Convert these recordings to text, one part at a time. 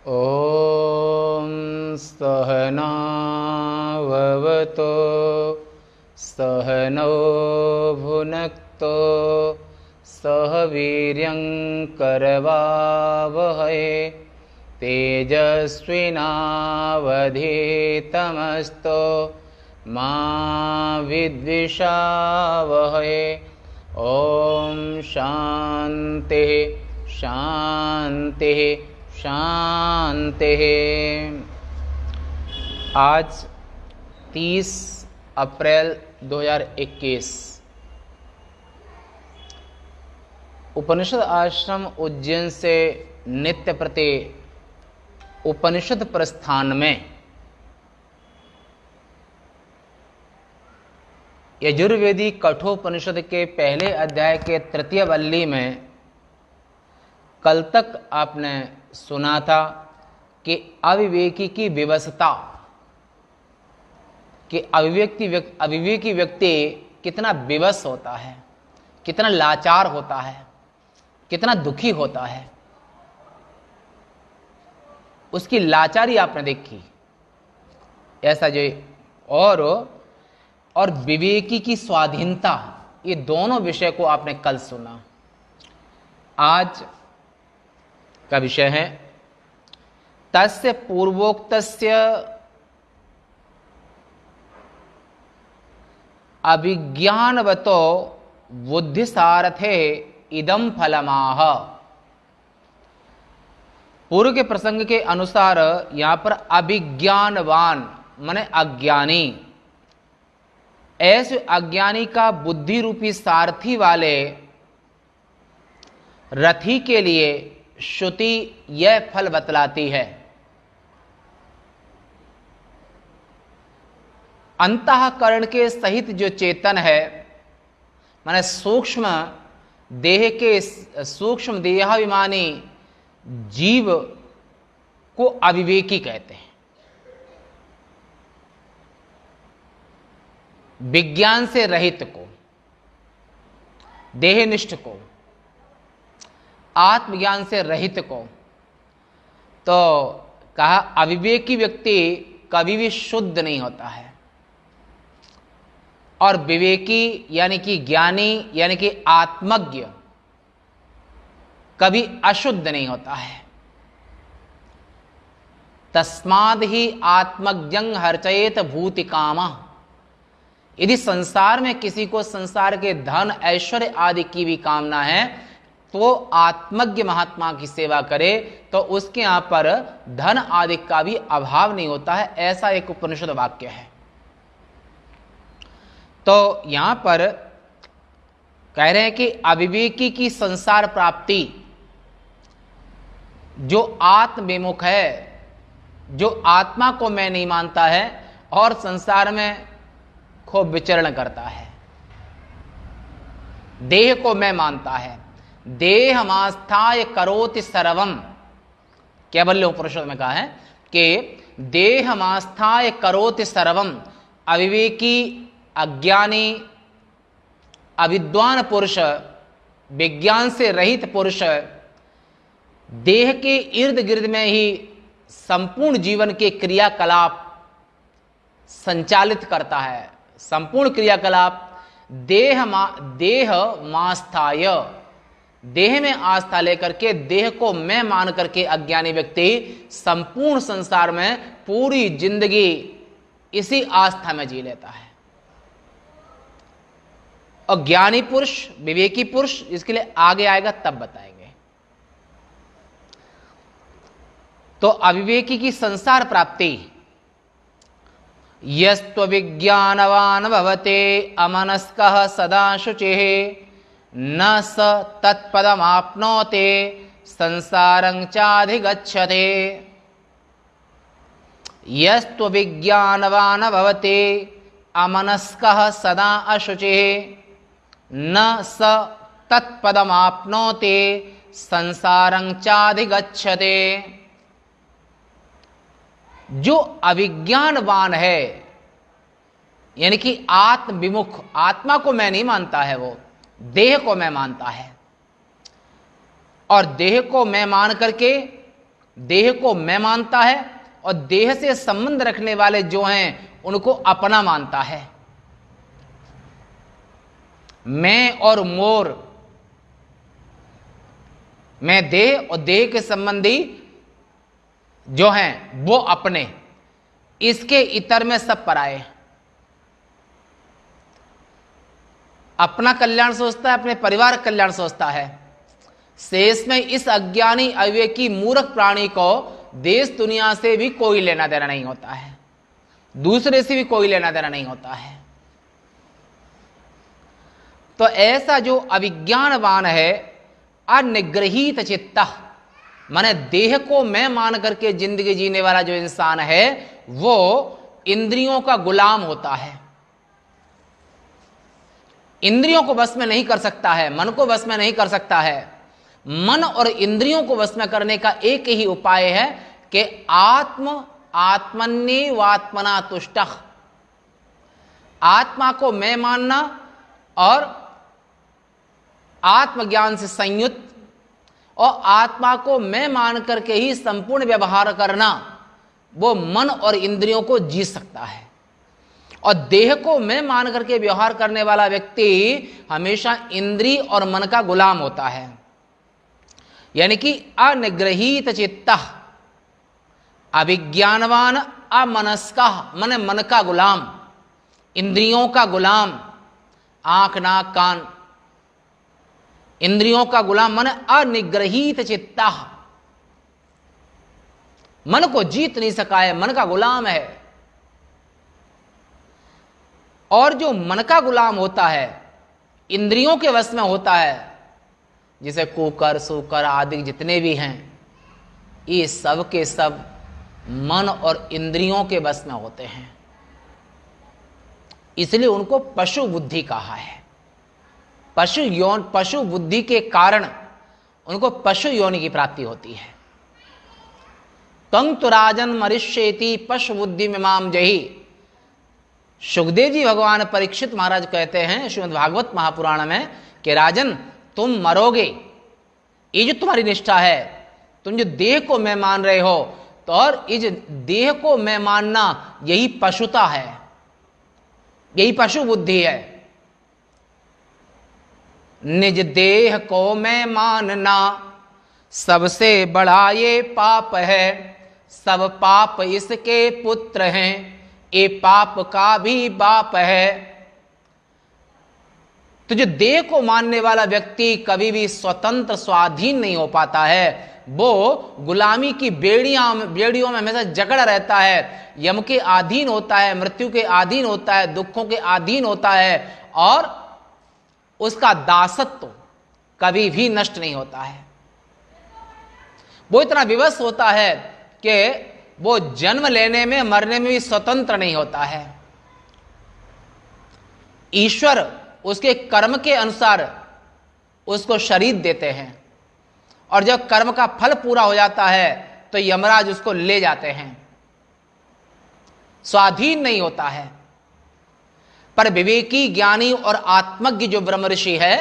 ॐ सहना भवतु सहनौ भुनक्तु सह वीर्यं करवावहै तेजस्विनावधीतमस्तु मा विद्विषावहै। ॐ शान्तिः शान्तिः शान्तिः। आज 30 अप्रैल 2021 उपनिषद आश्रम उज्जैन से नित्य प्रति उपनिषद प्रस्थान में यजुर्वेदी कठोपनिषद के पहले अध्याय के तृतीय वल्ली में कल तक आपने सुना था कि अविवेकी की विवशता, कि अविवेकी व्यक्ति कितना विवश होता है, कितना लाचार होता है, कितना दुखी होता है। उसकी लाचारी आपने देखी ऐसा जो और विवेकी की स्वाधीनता, ये दोनों विषय को आपने कल सुना। आज का विषय है तस्य पूर्वोक्तस्य अभिज्ञानवतो बुद्धिसारथे इदं फलमाह। पूर्व के प्रसंग के अनुसार यहां पर अभिज्ञानवान माने अज्ञानी, ऐसे अज्ञानी का बुद्धि रूपी सारथी वाले रथी के लिए श्रुति यह फल बतलाती है। अंतःकरण के सहित जो चेतन है, माने सूक्ष्म देह के सूक्ष्म देहाभिमानी जीव को अविवेकी कहते हैं। विज्ञान से रहित को, देहनिष्ठ को, आत्मज्ञान से रहित को, तो कहा अविवेकी व्यक्ति कभी भी शुद्ध नहीं होता है, और विवेकी यानी कि ज्ञानी यानी कि आत्मज्ञ कभी अशुद्ध नहीं होता है। तस्माद् ही आत्मज्ञं हर्चयेत भूतिकामा। यदि संसार में किसी को संसार के धन ऐश्वर्य आदि की भी कामना है तो आत्मज्ञ महात्मा की सेवा करे तो उसके यहां पर धन आदि का भी अभाव नहीं होता है, ऐसा एक उपनिषद वाक्य है। तो यहां पर कह रहे हैं कि अविवेकी की संसार प्राप्ति, जो आत्मविमुख है, जो आत्मा को मैं नहीं मानता है और संसार में खूब विचरण करता है, देह को मैं मानता है, देहमास्थाय करोति सर्वम, कैवल्य उपनिषद में कहा है कि देहमास्थाय करोति सर्वम। अविवेकी, अज्ञानी, अविद्वान पुरुष, विज्ञान से रहित पुरुष देह के इर्द गिर्द में ही संपूर्ण जीवन के क्रियाकलाप संचालित करता है। संपूर्ण क्रियाकलाप देह मास्थाय, देह में आस्था लेकर के, देह को मैं मान करके अज्ञानी व्यक्ति संपूर्ण संसार में पूरी जिंदगी इसी आस्था में जी लेता है। और ज्ञानी पुरुष, विवेकी पुरुष, इसके लिए आगे आएगा तब बताएंगे। तो अविवेकी की संसार प्राप्ति, यस्त्व विज्ञानवान भवते अमनस्कः सदा शुचिः न स तत्पदमाप्नोते संसारं चाधिगच्छते। यस्त्व विज्ञानवान भवते अमनस्कः सदा अशुचिः न स तत्पदमाप्नोते संसारं चाधिगच्छते। जो अविज्ञानवान है, यानी कि आत्मविमुख, आत्मा को मैं नहीं मानता है, वो देह को मैं मानता है, और देह को मैं मान करके देह को मैं मानता है और देह से संबंध रखने वाले जो हैं उनको अपना मानता है। मैं और मोर, मैं देह और देह के संबंधी जो हैं वो अपने, इसके इतर में सब पराये। अपना कल्याण सोचता है, अपने परिवार का कल्याण सोचता है। शेष में इस अज्ञानी अविवेकी मूर्ख प्राणी को देश दुनिया से भी कोई लेना देना नहीं होता है, दूसरे से भी कोई लेना देना नहीं होता है। तो ऐसा जो अविज्ञानवान है, अनिग्रहित चित्त, माने देह को मैं मान करके जिंदगी जीने वाला जो इंसान है वो इंद्रियों का गुलाम होता है, इंद्रियों को वश में नहीं कर सकता है, मन को वश में नहीं कर सकता है। मन और इंद्रियों को वश में करने का एक ही उपाय है कि आत्मन्येवात्मना तुष्टः, आत्मा को मैं मानना और आत्मज्ञान से संयुक्त और आत्मा को मैं मान करके ही संपूर्ण व्यवहार करना, वो मन और इंद्रियों को जीत सकता है। और देह को मैं मान करके व्यवहार करने वाला व्यक्ति हमेशा इंद्रिय और मन का गुलाम होता है, यानी कि अनिग्रहित चित्तः, अविज्ञानवान, अमनस्कः, मन का गुलाम, इंद्रियों का गुलाम, आंख नाक कान, इंद्रियों का गुलाम मन अनिग्रहित चित्तः, मन को जीत नहीं सका है, मन का गुलाम है। और जो मन का गुलाम होता है, इंद्रियों के वश में होता है, जैसे कुकर सूकर आदि जितने भी हैं, ये सब के सब मन और इंद्रियों के वश में होते हैं, इसलिए उनको पशु बुद्धि कहा है। पशु बुद्धि के कारण उनको पशु योनि की प्राप्ति होती है। तंतु राजन मरिष्येति पशु बुद्धि में माम जही। सुखदेव जी भगवान परीक्षित महाराज कहते हैं श्रीमद् भागवत महापुराण में कि राजन तुम मरोगे, ये जो तुम्हारी निष्ठा है, तुम जो देह को मैं मान रहे हो, तो और इस देह को मैं मानना यही पशुता है, यही पशु बुद्धि है। निज देह को मैं मानना सबसे बड़ा ये पाप है, सब पाप इसके पुत्र हैं, ये पाप का भी बाप है। तो जो देह को मानने वाला व्यक्ति कभी भी स्वतंत्र स्वाधीन नहीं हो पाता है, वो गुलामी की बेड़ियों में हमेशा जकड़ा रहता है, यम के अधीन होता है, मृत्यु के अधीन होता है, दुखों के अधीन होता है, और उसका दासत्व कभी भी नष्ट नहीं होता है। वो इतना विवश होता है कि वो जन्म लेने में मरने में भी स्वतंत्र नहीं होता है। ईश्वर उसके कर्म के अनुसार उसको शरीर देते हैं, और जब कर्म का फल पूरा हो जाता है तो यमराज उसको ले जाते हैं, स्वाधीन नहीं होता है। पर विवेकी ज्ञानी और आत्मज्ञ जो ब्रह्म ऋषि है,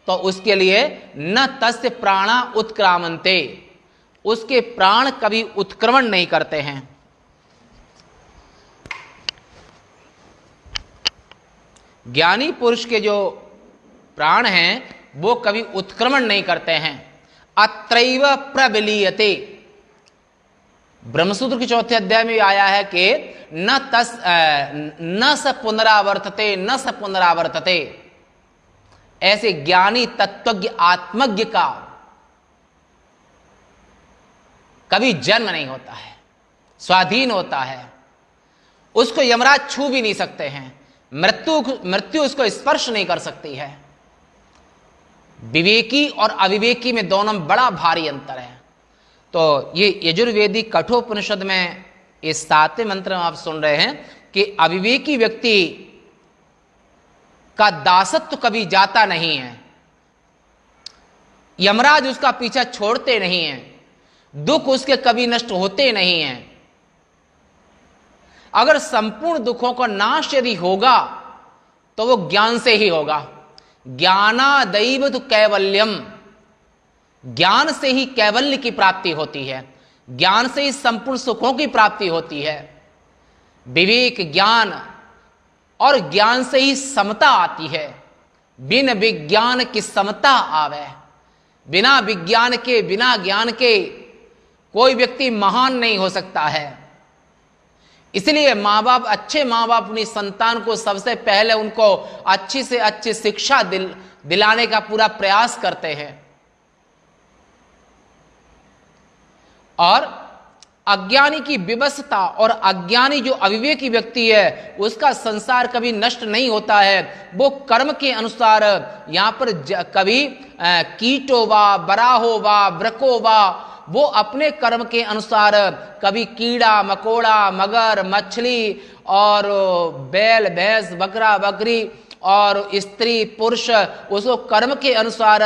तो उसके लिए न तस्य प्राणा उत्क्रामन्ते, उसके प्राण कभी उत्क्रमण नहीं करते हैं। ज्ञानी पुरुष के जो प्राण हैं वो कभी उत्क्रमण नहीं करते हैं। अत्रैव प्रविलीयते, ब्रह्मसूत्र के चौथे अध्याय में आया है कि न स पुनरावर्तते, न स पुनरावर्तते। ऐसे ज्ञानी तत्वज्ञ आत्मज्ञ का कभी जन्म नहीं होता है, स्वाधीन होता है, उसको यमराज छू भी नहीं सकते हैं, मृत्यु उसको स्पर्श नहीं कर सकती है। विवेकी और अविवेकी में दोनों में बड़ा भारी अंतर है। तो ये यजुर्वेदिक कठोपनिषद में इस 7वें मंत्र में आप सुन रहे हैं कि अविवेकी व्यक्ति का दासत्व कभी जाता नहीं है, यमराज उसका पीछा छोड़ते नहीं हैं, दुख उसके कभी नष्ट होते नहीं हैं। अगर संपूर्ण दुखों का नाश यदि होगा तो वो ज्ञान से ही होगा। ज्ञानादैव तु कैवल्यम, ज्ञान से ही कैवल्य की प्राप्ति होती है, ज्ञान से ही संपूर्ण सुखों की प्राप्ति होती है। विवेक ज्ञान और ज्ञान से ही समता आती है। बिन विज्ञान की समता आवे। बिना विज्ञान के, बिना ज्ञान के कोई व्यक्ति महान नहीं हो सकता है। इसलिए माँ बाप, अच्छे माँ बाप अपनी संतान को सबसे पहले उनको अच्छी से अच्छी शिक्षा दिलाने का पूरा प्रयास करते हैं। और अज्ञानी की विवशता और अज्ञानी जो अविवेकी व्यक्ति है उसका संसार कभी नष्ट नहीं होता है। वो कर्म के अनुसार यहां पर कभी कीटो वा, बराहो वा, वृको वा, वो अपने कर्म के अनुसार कभी कीड़ा मकोड़ा, मगर, मछली और बैल भैंस, बकरा बकरी और स्त्री पुरुष, उसको कर्म के अनुसार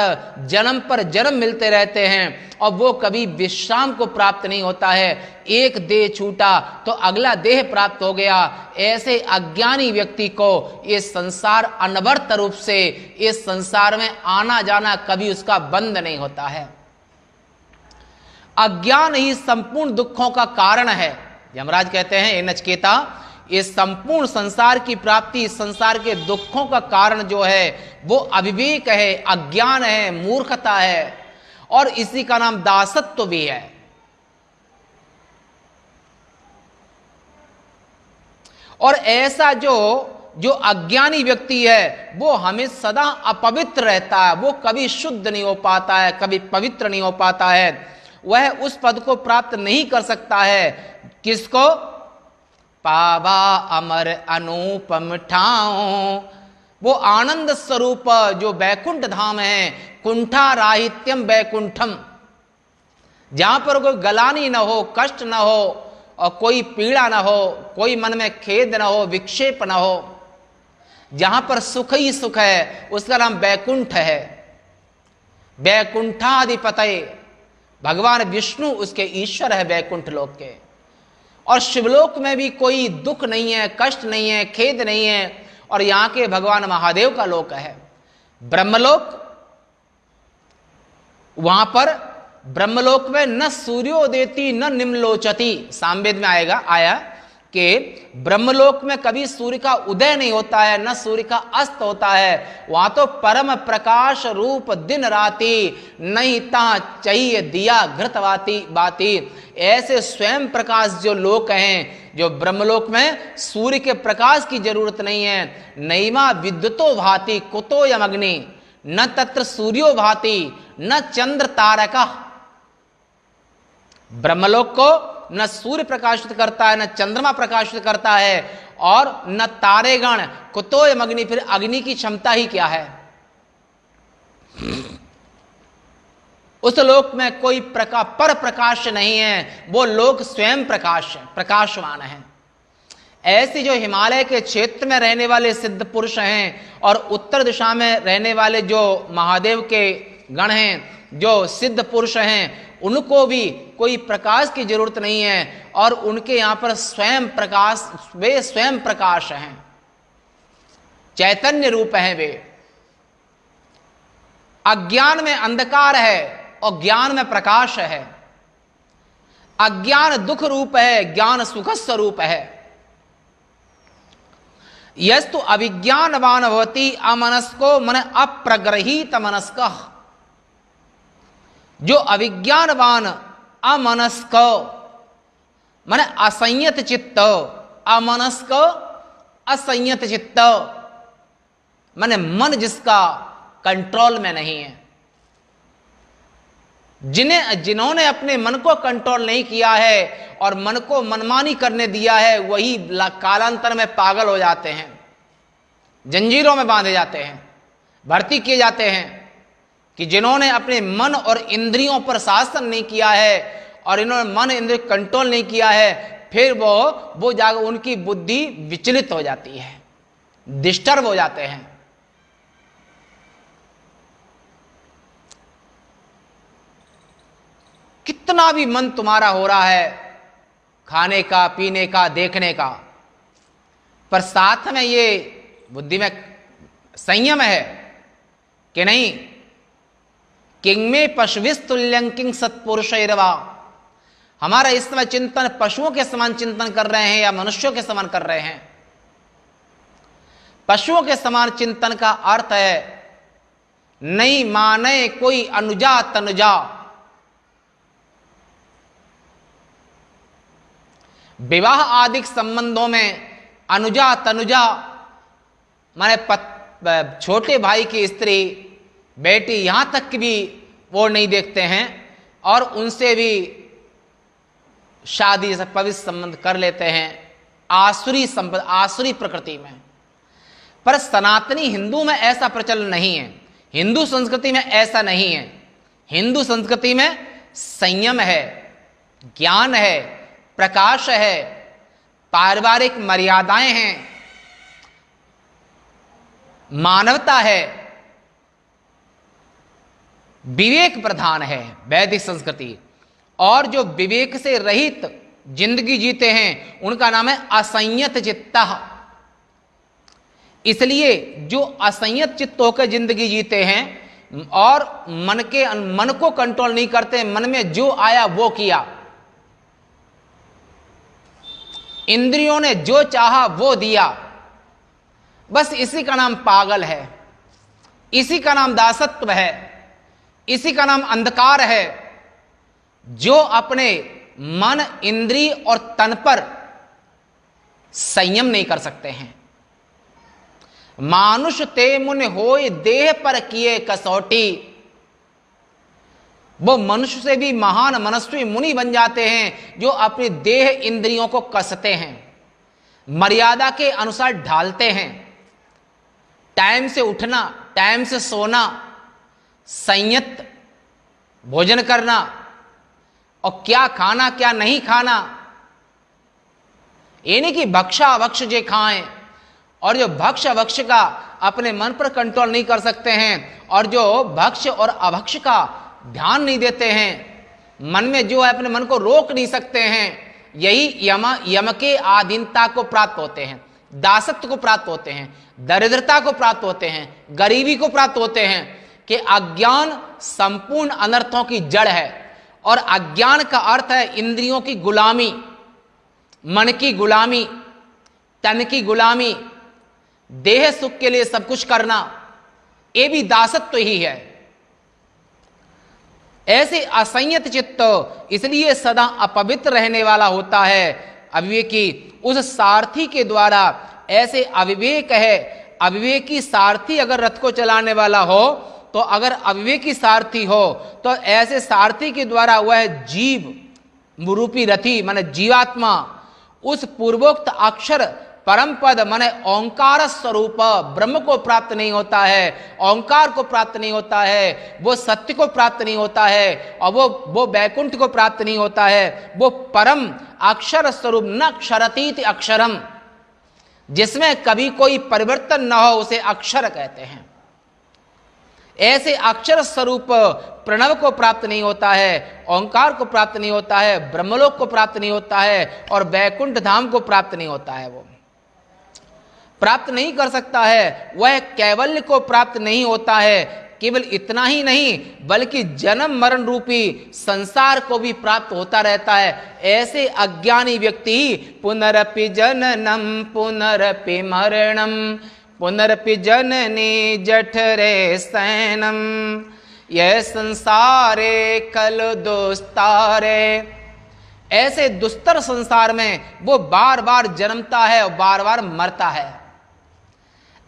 जन्म पर जन्म मिलते रहते हैं और वो कभी विश्राम को प्राप्त नहीं होता है। एक देह छूटा तो अगला देह प्राप्त हो गया। ऐसे अज्ञानी व्यक्ति को ये संसार अनवरत रूप से, इस संसार में आना जाना कभी उसका बंद नहीं होता है। अज्ञान ही संपूर्ण दुखों का कारण है। यमराज कहते हैं, हे नचिकेता, इस संपूर्ण संसार की प्राप्ति, संसार के दुखों का कारण जो है वो अविवेक है, अज्ञान है, मूर्खता है और इसी का नाम दासत्व भी है। और ऐसा जो अज्ञानी व्यक्ति है वो हमें सदा अपवित्र रहता है। वो कभी शुद्ध नहीं हो पाता है, कभी पवित्र नहीं हो पाता है। वह उस पद को प्राप्त नहीं कर सकता है। किसको? पावा अमर अनुपम ठाओ, वो आनंद स्वरूप जो बैकुंठ धाम है। कुंठा राहित्यम बैकुंठम, जहां पर कोई गलानी न हो, कष्ट न हो और कोई पीड़ा न हो, कोई मन में खेद न हो, विक्षेप न हो, जहां पर सुख ही सुख है, उसका नाम बैकुंठ है। बैकुंठाधिपतये, भगवान विष्णु उसके ईश्वर है बैकुंठ लोक के। और शिवलोक में भी कोई दुख नहीं है, कष्ट नहीं है, खेद नहीं है। और यहां के भगवान महादेव का लोक है ब्रह्मलोक। वहां पर ब्रह्मलोक में न सूर्योदेति न निम्नलोचती, सामवेद में आया कि ब्रह्मलोक में कभी सूर्य का उदय नहीं होता है, न सूर्य का अस्त होता है। वहां तो परम प्रकाश रूप दिन राती, नहीं ता चाहिए दिया घृतवाती बाती। ऐसे स्वयं प्रकाश जो लोक हैं, जो ब्रह्मलोक में सूर्य के प्रकाश की जरूरत नहीं है। नैमा विद्युतो भाति कुतो यमग्नि, न तत्र सूर्यो भाति न चंद्र तारका। ब्रह्मलोक को न सूर्य प्रकाशित करता है, न चंद्रमा प्रकाशित करता है और न तारेगण। कुतोयम अग्नि, फिर अग्नि की क्षमता ही क्या है? उस लोक में कोई पर प्रकाश नहीं है। वो लोक स्वयं प्रकाशवान है। ऐसे जो हिमालय के क्षेत्र में रहने वाले सिद्ध पुरुष हैं और उत्तर दिशा में रहने वाले जो महादेव के गण हैं, जो सिद्ध पुरुष हैं, उनको भी कोई प्रकाश की जरूरत नहीं है और उनके यहां पर स्वयं प्रकाश, वे स्वयं प्रकाश हैं, चैतन्य रूप हैं वे। अज्ञान में अंधकार है और ज्ञान में प्रकाश है। अज्ञान दुख रूप है, ज्ञान सुख स्वरूप है। यस्तु अविज्ञानवान भवति अमनस्को मन अप्रग्रहीत मनस्कः। जो अविज्ञानवान अमनस्क माने असंयत चित्त, अमनस्क असंयत चित्त माने मन जिसका कंट्रोल में नहीं है। जिन्होंने अपने मन को कंट्रोल नहीं किया है और मन को मनमानी करने दिया है, वही कालांतर में पागल हो जाते हैं, जंजीरों में बांधे जाते हैं, भर्ती किए जाते हैं। कि जिन्होंने अपने मन और इंद्रियों पर शासन नहीं किया है और इन्होंने मन इंद्रिय कंट्रोल नहीं किया है, फिर वो जाकर उनकी बुद्धि विचलित हो जाती है, डिस्टर्ब हो जाते हैं। कितना भी मन तुम्हारा हो रहा है खाने का, पीने का, देखने का, पर साथ में ये बुद्धि में संयम है कि नहीं, किंग में पशुविस्तुल्यं किंग सत्पुरुषैर्वा। हमारा इस समय चिंतन पशुओं के समान चिंतन कर रहे हैं या मनुष्यों के समान कर रहे हैं? पशुओं के समान चिंतन का अर्थ है नहीं माने कोई अनुजा तनुजा। विवाह आदि संबंधों में अनुजा तनुजा माने छोटे भाई की स्त्री बेटी यहां तक भी वो नहीं देखते हैं और उनसे भी शादी से पवित्र संबंध कर लेते हैं आसुरी संबंध, आसुरी प्रकृति में। पर सनातनी हिंदू में ऐसा प्रचलन नहीं है, हिंदू संस्कृति में ऐसा नहीं है। हिंदू संस्कृति में संयम है, ज्ञान है, प्रकाश है, पारिवारिक मर्यादाएं हैं, मानवता है, विवेक प्रधान है वैदिक संस्कृति। और जो विवेक से रहित जिंदगी जीते हैं उनका नाम है असंयत चित्ता। इसलिए जो असंयत चित्त होकर जिंदगी जीते हैं और मन को कंट्रोल नहीं करते, मन में जो आया वो किया, इंद्रियों ने जो चाहा वो दिया, बस इसी का नाम पागल है, इसी का नाम दासत्व है, इसी का नाम अंधकार है। जो अपने मन, इंद्रिय और तन पर संयम नहीं कर सकते हैं। मानुष ते मुनि होय देह पर किए कसौटी। वो मनुष्य से भी महान मनस्वी मुनि बन जाते हैं जो अपनी देह इंद्रियों को कसते हैं, मर्यादा के अनुसार ढालते हैं। टाइम से उठना, टाइम से सोना, संयत भोजन करना और क्या खाना क्या नहीं खाना, ये नहीं कि भक्षा अभक्ष जे खाएं। और जो भक्ष अभक्ष का अपने मन पर कंट्रोल नहीं कर सकते हैं और जो भक्ष और अभक्ष का ध्यान नहीं देते हैं, मन में जो है अपने मन को रोक नहीं सकते हैं, यही यम के आधीनता को प्राप्त होते हैं, दासत्व को प्राप्त होते हैं, दरिद्रता को प्राप्त होते हैं, गरीबी को प्राप्त होते हैं। कि अज्ञान संपूर्ण अनर्थों की जड़ है और अज्ञान का अर्थ है इंद्रियों की गुलामी, मन की गुलामी, तन की गुलामी, देह सुख के लिए सब कुछ करना, ये भी दासत्व ही है। ऐसे असंयत चित्त इसलिए सदा अपवित्र रहने वाला होता है। अविवेकी उस सारथी के द्वारा ऐसे अविवेक है। अविवेकी सारथी अगर रथ को चलाने वाला हो तो अगर अविवेकी सारथी हो तो ऐसे सारथी के द्वारा वह जीव रूपी रथी माने जीवात्मा उस पूर्वोक्त अक्षर परम पद माने ओंकार स्वरूप ब्रह्म को प्राप्त नहीं होता है, ओंकार को प्राप्त नहीं होता है, वो सत्य को प्राप्त नहीं होता है और वो वैकुंठ को प्राप्त नहीं होता है। वो परम अक्षर स्वरूप न क्षरतीत अक्षरम, जिसमें कभी कोई परिवर्तन न हो, उसे अक्षर कहते हैं। ऐसे अक्षर स्वरूप प्रणव को प्राप्त नहीं होता है, ओंकार को प्राप्त नहीं होता है, ब्रह्मलोक को प्राप्त नहीं होता है और वैकुंठ धाम को प्राप्त नहीं होता है। वो प्राप्त नहीं कर सकता है, वह कैवल्य को प्राप्त नहीं होता है। केवल इतना ही नहीं बल्कि जन्म मरण रूपी संसार को भी प्राप्त होता रहता है। ऐसे अज्ञानी व्यक्ति पुनरपि जननम पुनरपि मरणम पुनरपि जननी जठरे सैनम यह संसारे कल दुस्तारे। ऐसे दुस्तर संसार में वो बार बार जन्मता है और बार बार मरता है।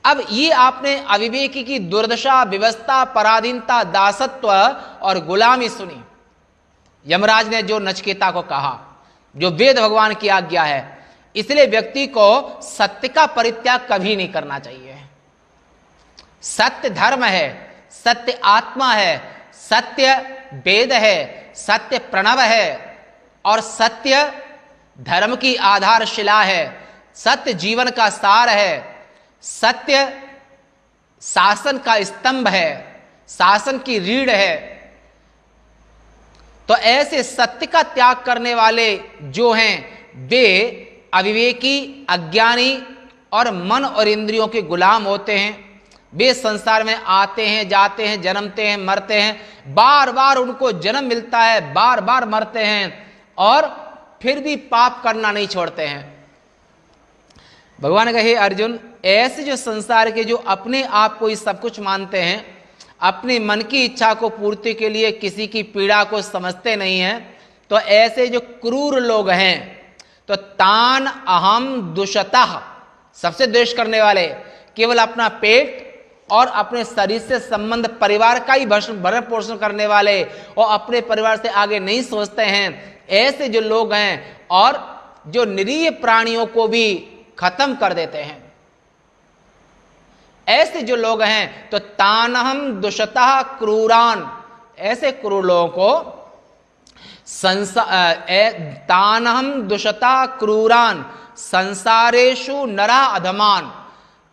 अब ये आपने अविवेकी की दुर्दशा, व्यवस्था, पराधीनता, दासत्व और गुलामी सुनी। यमराज ने जो नचिकेता को कहा, जो वेद भगवान की आज्ञा है, इसलिए व्यक्ति को सत्य का परित्याग कभी नहीं करना चाहिए। सत्य धर्म है, सत्य आत्मा है, सत्य वेद है, सत्य प्रणव है और सत्य धर्म की आधारशिला है, सत्य जीवन का सार है, सत्य शासन का स्तंभ है, शासन की रीढ़ है। तो ऐसे सत्य का त्याग करने वाले जो हैं वे अविवेकी, अज्ञानी और मन और इंद्रियों के गुलाम होते हैं। वे संसार में आते हैं, जाते हैं, जन्मते हैं, मरते हैं, बार बार उनको जन्म मिलता है, बार बार मरते हैं और फिर भी पाप करना नहीं छोड़ते हैं। भगवान कहे अर्जुन, ऐसे जो संसार के जो अपने आप को ही सब कुछ मानते हैं, अपनी मन की इच्छा को पूर्ति के लिए किसी की पीड़ा को समझते नहीं हैं, तो ऐसे जो क्रूर लोग हैं, तो तान अहम दुषतः, सबसे द्वेष करने वाले, केवल अपना पेट और अपने शरीर से संबंध, परिवार का ही भरण पोषण करने वाले और अपने परिवार से आगे नहीं सोचते हैं, ऐसे जो लोग हैं और जो निरीह प्राणियों को भी खत्म कर देते हैं, ऐसे जो लोग हैं, तो तानहम दुषतः क्रूरान, ऐसे क्रूर लोगों को तानहम दुषतः क्रूरान संसारेषु नरा अधमान,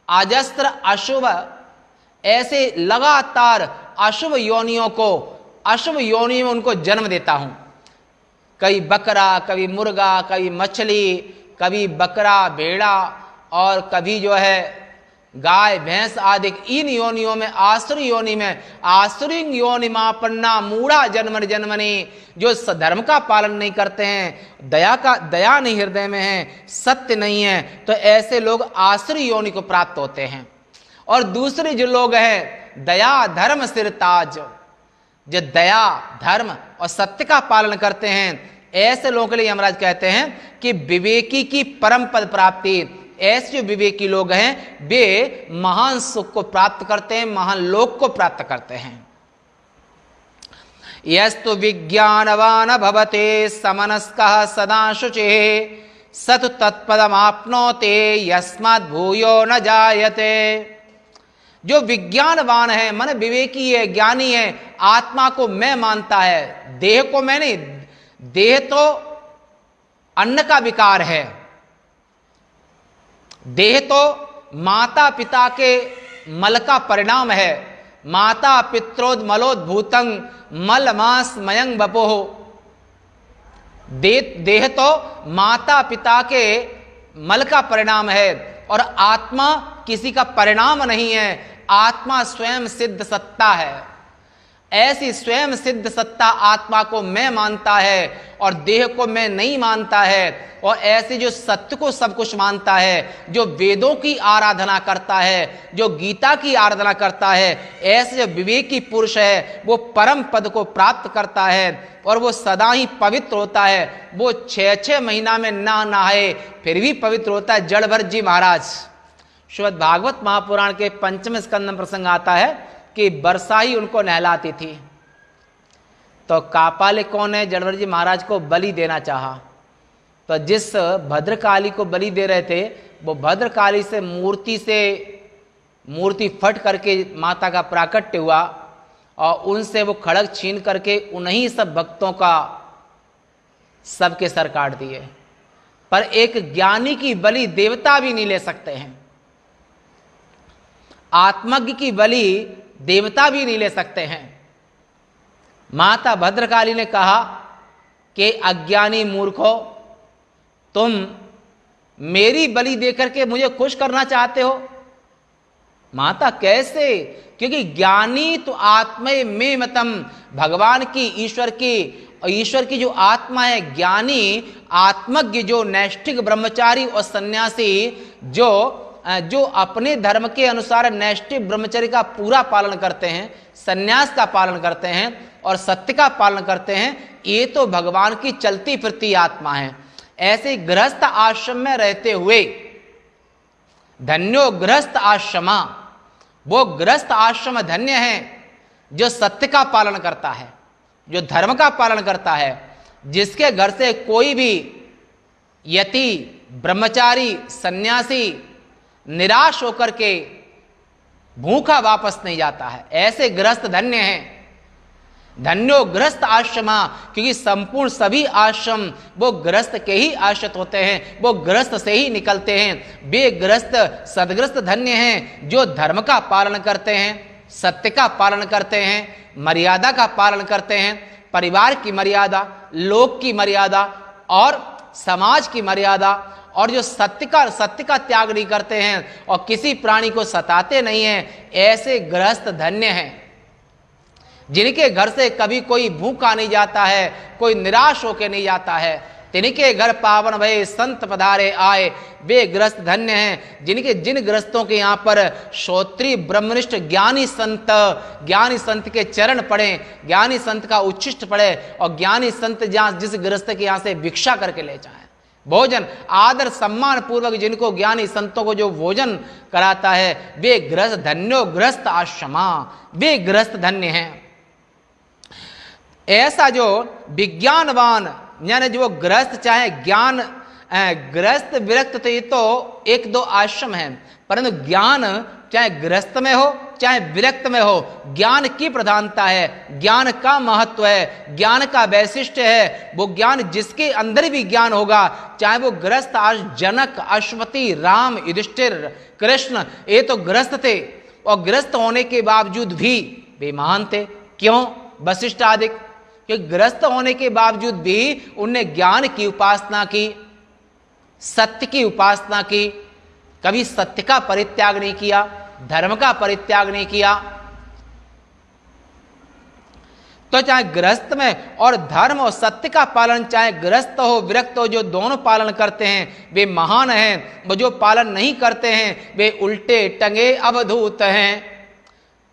अजस्त्र अशुभ, ऐसे लगातार अशुभ योनियों को, अशुभ योनि में उनको जन्म देता हूं। कभी बकरा, कभी मुर्गा, कभी मछली, कभी बकरा भेड़ा और कभी जो है गाय भैंस आदि, इन योनियों में, आसुरी योनि में, आसुरी योनि मापन्ना मूढ़ा जन्मनि जन्मनि, जो धर्म का पालन नहीं करते हैं, दया नहीं हृदय में है, सत्य नहीं है, तो ऐसे लोग आसुरी योनि को प्राप्त होते हैं। और दूसरे जो लोग हैं दया धर्म सिरताज, जो दया धर्म और सत्य का पालन करते हैं, ऐसे लोगों के लिए यमराज कहते हैं कि विवेकी की परम पद प्राप्ति, ऐसे जो विवेकी लोग हैं वे महान सुख को प्राप्त करते हैं, महान लोक को प्राप्त करते हैं। यस्तु विज्ञानवान भवते समनस्कः सदा शुचिः सतु तत्पदमाप्नोते यस्मात् भूयो न जायते। जो विज्ञानवान है, मन विवेकी है, ज्ञानी है, आत्मा को मैं मानता है, देह को मैं नहीं, देह तो अन्न का विकार है, देह तो माता पिता के मल का परिणाम है, माता पित्रोद मलोद्भूतं मल मांस मयंग बपोह, देह तो माता पिता के मल का परिणाम है और आत्मा किसी का परिणाम नहीं है, आत्मा स्वयं सिद्ध सत्ता है। ऐसी स्वयं सिद्ध सत्ता आत्मा को मैं मानता है और देह को मैं नहीं मानता है, और ऐसे जो सत्य को सब कुछ मानता है, जो वेदों की आराधना करता है, जो गीता की आराधना करता है, ऐसे जो विवेकी पुरुष है वो परम पद को प्राप्त करता है और वो सदा ही पवित्र होता है। वो 6-6 महीना में ना नहाए फिर भी पवित्र होता है। जड़भर जी महाराज, श्रीमद् भागवत महापुराण के 5वें स्कंद में प्रसंग आता है कि वर्षा ही उनको नहलाती थी, तो कापाले कौन है, जड़भर जी महाराज को बलि देना चाहा, तो जिस भद्रकाली को बलि दे रहे थे वो भद्रकाली से मूर्ति फट करके माता का प्राकट्य हुआ और उनसे वो खड़ग छीन करके उन्हीं सब भक्तों का सबके सर काट दिए। पर एक ज्ञानी की बलि देवता भी नहीं ले सकते हैं, आत्मज्ञ की बलि देवता भी नहीं ले सकते हैं। माता भद्रकाली ने कहा कि अज्ञानी मूर्खो, तुम मेरी बलि देकर के मुझे खुश करना चाहते हो। माता कैसे? क्योंकि ज्ञानी तो आत्मे में मतम, भगवान की, ईश्वर की जो आत्मा है, ज्ञानी आत्मज्ञ, जो नैष्ठिक ब्रह्मचारी और सन्यासी, जो अपने धर्म के अनुसार नैष्ठिक ब्रह्मचर्य का पूरा पालन करते हैं, सन्यास का पालन करते हैं और सत्य का पालन करते हैं, ये तो भगवान की चलती फिरती आत्मा है। ऐसे गृहस्थ आश्रम में रहते हुए, धन्यो गृहस्थ आश्रमा, वो गृहस्थ आश्रम धन्य है जो सत्य का पालन करता है, जो धर्म का पालन करता है, जिसके घर से कोई भी यति, ब्रह्मचारी, सन्यासी निराश होकर के भूखा वापस नहीं जाता है। ऐसे गृहस्थ धन्य हैं। धन्यो गृहस्थ आश्रमा, क्योंकि संपूर्ण सभी आश्रम वो गृहस्थ के ही आश्रित होते हैं, वो गृहस्थ से ही निकलते हैं। वे गृहस्थ सदगृहस्थ धन्य हैं जो धर्म का पालन करते हैं, सत्य का पालन करते हैं, मर्यादा का पालन करते हैं, परिवार की मर्यादा, लोक की मर्यादा और समाज की मर्यादा और जो सत्य का त्याग नहीं करते हैं और किसी प्राणी को सताते नहीं हैं, ऐसे गृहस्थ धन्य हैं। जिनके घर से कभी कोई भूखा नहीं जाता है, कोई निराश होकर नहीं जाता है, तिनके घर पावन भये संत पधारे आए, वे गृहस्थ धन्य हैं। जिन गृहस्थों के यहाँ पर श्रोत्री ब्रह्मनिष्ठ ज्ञानी संत के चरण पड़े, ज्ञानी संत का उच्छिष्ट पड़े, और ज्ञानी संत जहाँ जिस गृहस्थ के यहाँ से भिक्षा करके ले जाए, भोजन आदर सम्मान पूर्वक जिनको ज्ञानी संतों को जो भोजन कराता है, वे गृहस्थ धन्यो गृहस्थ आश्रमा, वे गृहस्थ धन्य हैं। ऐसा जो विज्ञानवान, यानी जो गृहस्थ, चाहे ज्ञान गृहस्थ विरक्त, तो ये तो एक दो आश्रम है, परंतु ज्ञान चाहे गृहस्थ में हो चाहे विरक्त में हो, ज्ञान की प्रधानता है, ज्ञान का महत्व है, ज्ञान का वैशिष्ट्य है। वो ज्ञान जिसके अंदर भी ज्ञान होगा, चाहे वो गृहस्थ, जनक, अश्वति, राम, युधिष्ठिर, कृष्ण, ये तो गृहस्थ थे और गृहस्थ होने के बावजूद भी वे महान थे। क्यों? वशिष्ठ आदि, कि गृहस्थ होने के बावजूद भी उनने ज्ञान की उपासना की, सत्य की उपासना की, कभी सत्य का परित्याग नहीं किया, धर्म का परित्याग नहीं किया। तो चाहे गृहस्थ में और धर्म और सत्य का पालन, चाहे गृहस्थ हो विरक्त हो, जो दोनों पालन करते हैं वे महान हैं। वो जो पालन नहीं करते हैं वे उल्टे टंगे अवधूत हैं।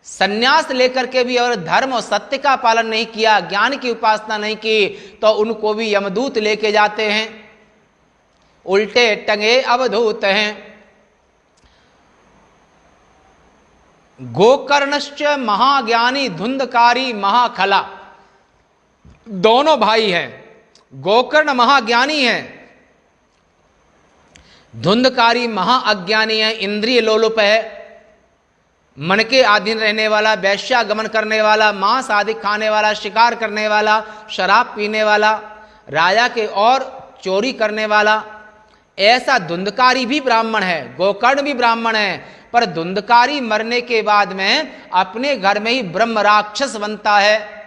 संन्यास लेकर के भी और धर्म और सत्य का पालन नहीं किया, ज्ञान की उपासना नहीं की, तो उनको भी यमदूत लेके जाते हैं, उल्टे टंगे अवधूत हैं। गोकर्णश्च महाज्ञानी धुंधकारी महाखला, दोनों भाई हैं। गोकर्ण महाज्ञानी है, धुंधकारी महाअज्ञानी है, इंद्रिय लोलुप है, मन के अधीन रहने वाला, वैश्यागमन करने वाला, मांस आदि खाने वाला, शिकार करने वाला, शराब पीने वाला, राजा के और चोरी करने वाला, ऐसा धुंधकारी भी ब्राह्मण है, गोकर्ण भी ब्राह्मण है। पर धुंधकारी मरने के बाद में अपने घर में ही ब्रह्म राक्षस बनता है।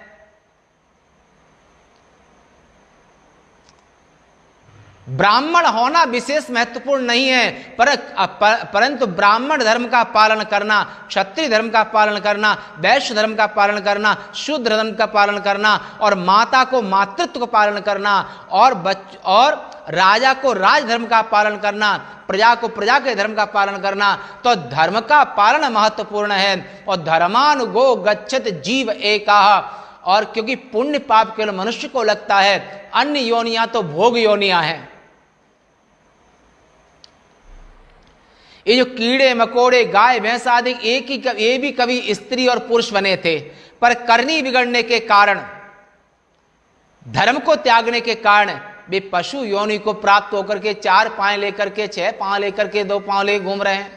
ब्राह्मण होना विशेष महत्वपूर्ण नहीं है, परंतु ब्राह्मण धर्म का पालन करना, क्षत्रिय धर्म का पालन करना, वैश्य धर्म का पालन करना, शूद्र धर्म का पालन करना, और माता को मातृत्व का पालन करना, और राजा को राज धर्म का पालन करना, प्रजा को प्रजा के धर्म का पालन करना, तो धर्म का पालन महत्वपूर्ण है। और धर्मानुगो गच्छत जीव एकाह, और क्योंकि पुण्य पाप केवल मनुष्य को लगता है, अन्य योनियां तो भोग योनियां हैं। ये जो कीड़े मकोड़े गाय भैंस आदि ये भी कभी स्त्री और पुरुष बने थे, पर करनी बिगड़ने के कारण, धर्म को त्यागने के कारण वे पशु योनि को प्राप्त होकर के 4 पांव लेकर के, 6 पांव लेकर के, 2 पांव ले घूम रहे हैं।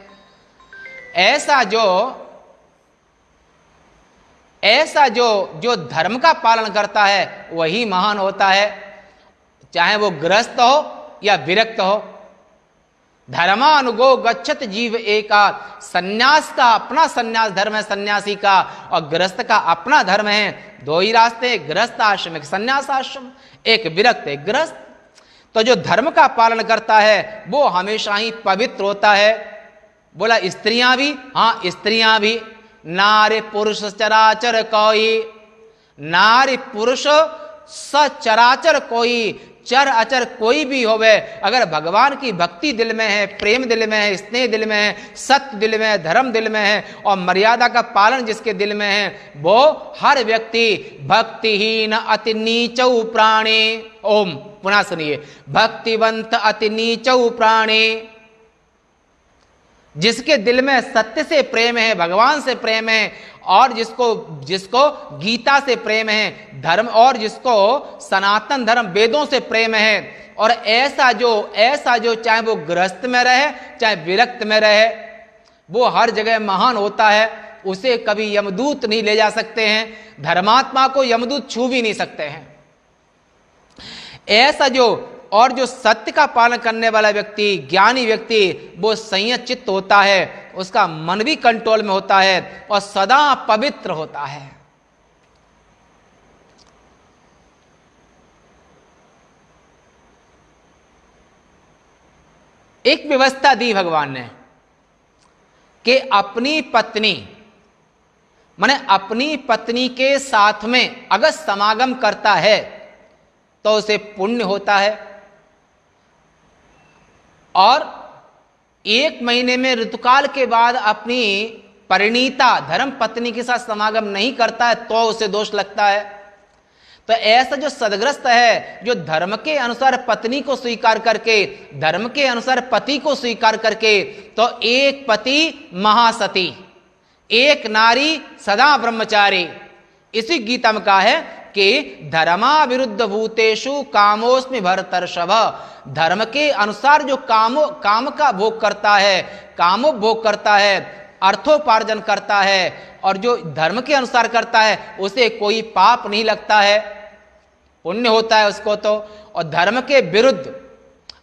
ऐसा जो धर्म का पालन करता है वही महान होता है, चाहे वो गृहस्थ हो या विरक्त हो। धर्मानुगो गच्छत जीव एका, सन्यास का अपना सन्यास धर्म है सन्यासी का, और गृहस्थ का अपना धर्म है। 2 ही रास्ते, गृहस्थ आश्रम, एक सन्यास आश्रम, एक विरक्त, एक गृहस्थ। तो जो धर्म का पालन करता है वो हमेशा ही पवित्र होता है। बोला स्त्रियां भी, हाँ स्त्रियां भी, नारी पुरुष चराचर कोई, नारी पुरुष सचराचर कोई, चर अचर कोई भी होवे, अगर भगवान की भक्ति दिल में है, प्रेम दिल में है, स्नेह दिल में है, सत्य दिल में है, धर्म दिल में है, और मर्यादा का पालन जिसके दिल में है, वो हर व्यक्ति भक्तिहीन अति नीचौ प्राणी, ओम पुनः सुनिए, भक्तिवंत अति नीचौ प्राणी, जिसके दिल में सत्य से प्रेम है, भगवान से प्रेम है, और जिसको गीता से प्रेम है, धर्म, और जिसको सनातन धर्म वेदों से प्रेम है, और ऐसा जो चाहे वो गृहस्थ में रहे चाहे विरक्त में रहे, वो हर जगह महान होता है। उसे कभी यमदूत नहीं ले जा सकते हैं, धर्मात्मा को यमदूत छू भी नहीं सकते हैं। ऐसा जो सत्य का पालन करने वाला व्यक्ति, ज्ञानी व्यक्ति, वो संयत चित्त होता है, उसका मन भी कंट्रोल में होता है और सदा पवित्र होता है। एक व्यवस्था दी भगवान ने कि अपनी पत्नी माने अपनी पत्नी के साथ में अगर समागम करता है तो उसे पुण्य होता है, और 1 महीने में ऋतुकाल के बाद अपनी परिणीता धर्म पत्नी के साथ समागम नहीं करता है तो उसे दोष लगता है। तो ऐसा जो सदग्रस्त है, जो धर्म के अनुसार पत्नी को स्वीकार करके, धर्म के अनुसार पति को स्वीकार करके, तो एक पति महासती, एक नारी सदा ब्रह्मचारी। इसी गीता में कहा है कि धर्मा विरुद्ध भूतेषु कामोस्मि भरतर्षभ। धर्म के अनुसार जो काम का भोग करता है, कामोपभोग करता है, अर्थोपार्जन करता है, और जो धर्म के अनुसार करता है उसे कोई पाप नहीं लगता है, पुण्य होता है उसको तो। और धर्म के विरुद्ध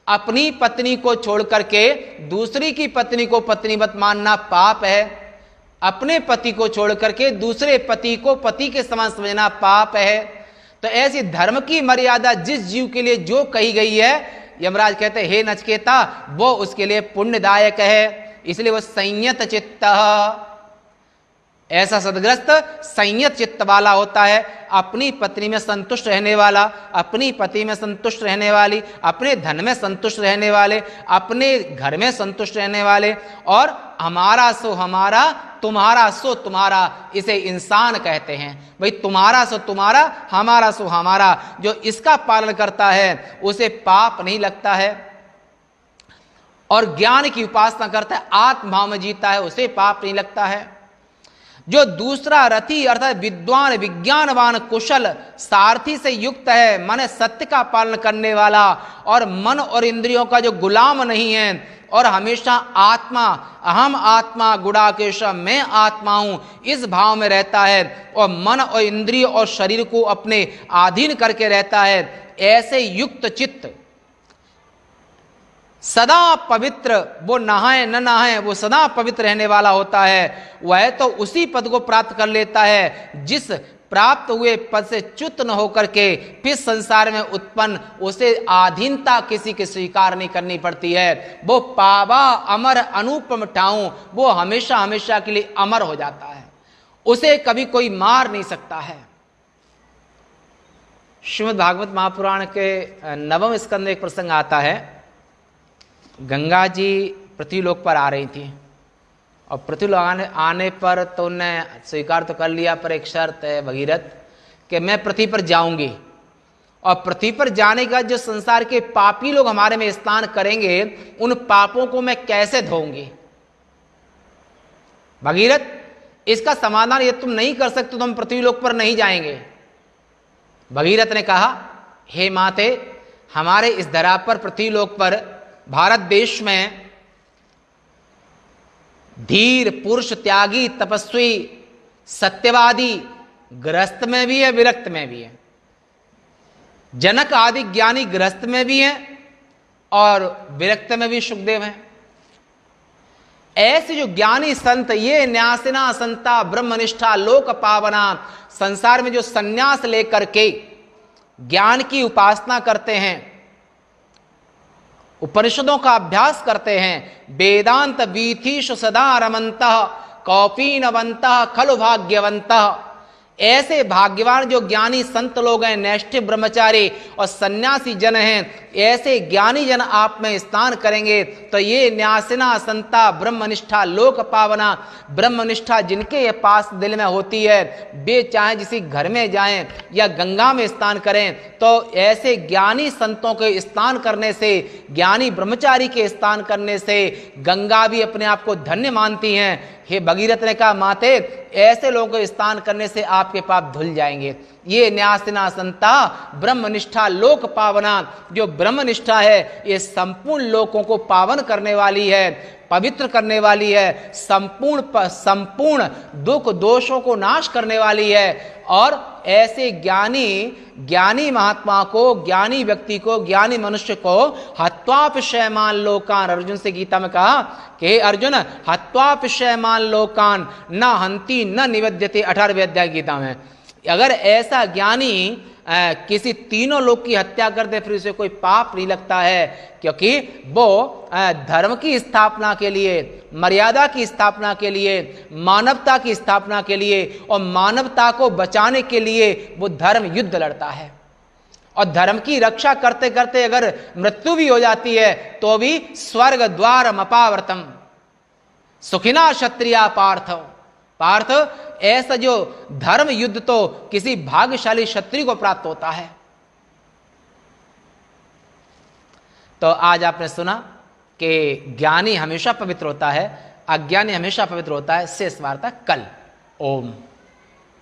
अपनी पत्नी को छोड़ करके दूसरी की पत्नी को पत्नी मत मानना पाप है, अपने पति को छोड़ करके दूसरे पति को पति के समान समझना पाप है। तो ऐसी धर्म की मर्यादा जिस जीव के लिए जो कही गई है, यमराज कहते हे नचिकेता, वो उसके लिए पुण्यदायक है, इसलिए वो संयत चित्त, ऐसा सदग्रस्त संयत चित्त वाला होता है, अपनी पत्नी में संतुष्ट रहने वाला, अपनी पति में संतुष्ट रहने वाली, अपने धन में संतुष्ट रहने वाले, अपने घर में संतुष्ट रहने वाले, और हमारा सो हमारा, तुम्हारा सो तुम्हारा, इसे इंसान कहते हैं। भाई तुम्हारा सो तुम्हारा, हमारा सो हमारा, जो इसका पालन करता है उसे पाप नहीं लगता है। और ज्ञान की उपासना करता है, आत्मभाव में जीता है, उसे पाप नहीं लगता है। जो दूसरा रथी अर्थात विद्वान, विज्ञानवान, कुशल, सारथी से युक्त है, माने सत्य का पालन करने वाला, और मन और इंद्रियों का जो गुलाम नहीं है, और हमेशा आत्मा, अहम आत्मा गुणाकेश, मैं आत्मा हूं, इस भाव में रहता है, और मन और इंद्रिय और शरीर को अपने अधीन करके रहता है, ऐसे युक्त चित्त सदा पवित्र, वो नहाए न नहाए वो सदा पवित्र रहने वाला होता है। वह तो उसी पद को प्राप्त कर लेता है जिस प्राप्त हुए पद से च्युत न होकर के फिर संसार में उत्पन्न उसे आधीनता किसी की स्वीकार नहीं करनी पड़ती है। वो पावा अमर अनुपम ठाऊं, वो हमेशा हमेशा के लिए अमर हो जाता है, उसे कभी कोई मार नहीं सकता है। श्रीमद् भागवत महापुराण के 9वें स्कंद में एक प्रसंग आता है। गंगा जी पृथ्वीलोक पर आ रही थी, और पृथ्वीलोक आने पर तो उन्हें स्वीकार तो कर लिया, पर एक शर्त है भगीरथ कि मैं पृथ्वी पर जाऊंगी, और पृथ्वी पर जाने का जो संसार के पापी लोग हमारे में स्नान करेंगे उन पापों को मैं कैसे धोऊंगी। भगीरथ, इसका समाधान ये तुम नहीं कर सकते तो हम पृथ्वीलोक पर नहीं जाएंगे। भगीरथ ने कहा हे माते, हमारे इस धरा पर पृथ्वीलोक पर भारत देश में धीर पुरुष, त्यागी, तपस्वी, सत्यवादी गृहस्थ में भी है, विरक्त में भी है। जनक आदि ज्ञानी गृहस्थ में भी हैं और विरक्त में भी सुखदेव हैं। ऐसे जो ज्ञानी संत, ये न्यासिना संता ब्रह्मनिष्ठा लोक पावना, संसार में जो सन्यास लेकर के ज्ञान की उपासना करते हैं, उपनिषदों का अभ्यास करते हैं, वेदांत वीथीषु सदा रमन्तः कौपीनवन्तः खलु भाग्यवन्तः, ऐसे भाग्यवान जो ज्ञानी संत लोग हैं, नैष्ठिक ब्रह्मचारी और सन्यासी जन हैं, ऐसे ज्ञानी जन आप में स्नान करेंगे तो ये न्यासिना संता ब्रह्मनिष्ठा लोक पावना, ब्रह्मनिष्ठा जिनके पास दिल में होती है, वे चाहे जिसी घर में जाएं या गंगा में स्नान करें, तो ऐसे ज्ञानी संतों के स्नान करने से, ज्ञानी ब्रह्मचारी के स्नान करने से गंगा भी अपने आप को धन्य मानती हैं। हे भगीरथ ने कहा माते, ऐसे लोगों को स्नान करने से आपके पाप धुल जाएंगे। ये न्यासिना संता ब्रह्मनिष्ठा लोक पावना, जो ब्रह्मनिष्ठा है ये संपूर्ण लोकों को पावन करने वाली है, पवित्र करने वाली है, संपूर्ण दुख दोषों को नाश करने वाली है। और ऐसे ज्ञानी महात्मा को, ज्ञानी व्यक्ति को, ज्ञानी मनुष्य को हत्वापश्यमान लोकान, अर्जुन से गीता में कहा कि अर्जुन हत्वापश्यमान लोकान न हंति न निवेद्यते, 18वें अध्याय गीता में। अगर ऐसा ज्ञानी किसी तीनों लोग की हत्या कर दे फिर उसे कोई पाप नहीं लगता है, क्योंकि वो धर्म की स्थापना के लिए, मर्यादा की स्थापना के लिए, मानवता की स्थापना के लिए और मानवता को बचाने के लिए वो धर्म युद्ध लड़ता है। और धर्म की रक्षा करते करते अगर मृत्यु भी हो जाती है तो भी स्वर्ग द्वार अपावर्तम सुखिना क्षत्रिया पार्थ। पार्थ, ऐसा जो धर्म युद्ध तो किसी भाग्यशाली क्षत्रिय को प्राप्त होता है। तो आज आपने सुना कि ज्ञानी हमेशा पवित्र होता है, अज्ञानी हमेशा पवित्र होता है। शेष वार्ता कल। ओम।